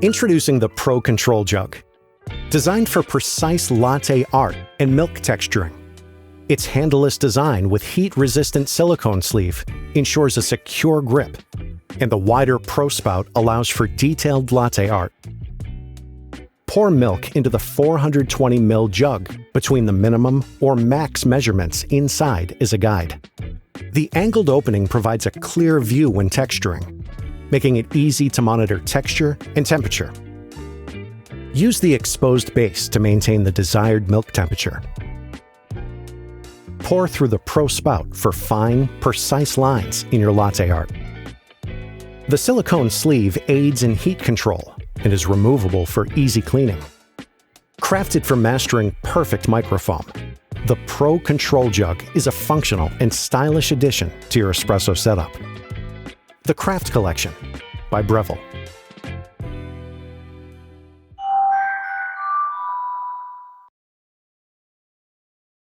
Introducing the Pro Control Jug. Designed for precise latte art and milk texturing. Its handleless design with heat-resistant silicone sleeve ensures a secure grip, and the wider Pro spout allows for detailed latte art. Pour milk into the 420 ml jug between the minimum or max measurements inside is a guide. The angled opening provides a clear view when texturing, making it easy to monitor texture and temperature. Use the exposed base to maintain the desired milk temperature. Pour through the Pro spout for fine, precise lines in your latte art. The silicone sleeve aids in heat control and is removable for easy cleaning. Crafted for mastering perfect microfoam, the Pro Control Jug is a functional and stylish addition to your espresso setup. The Craft Collection by Breville.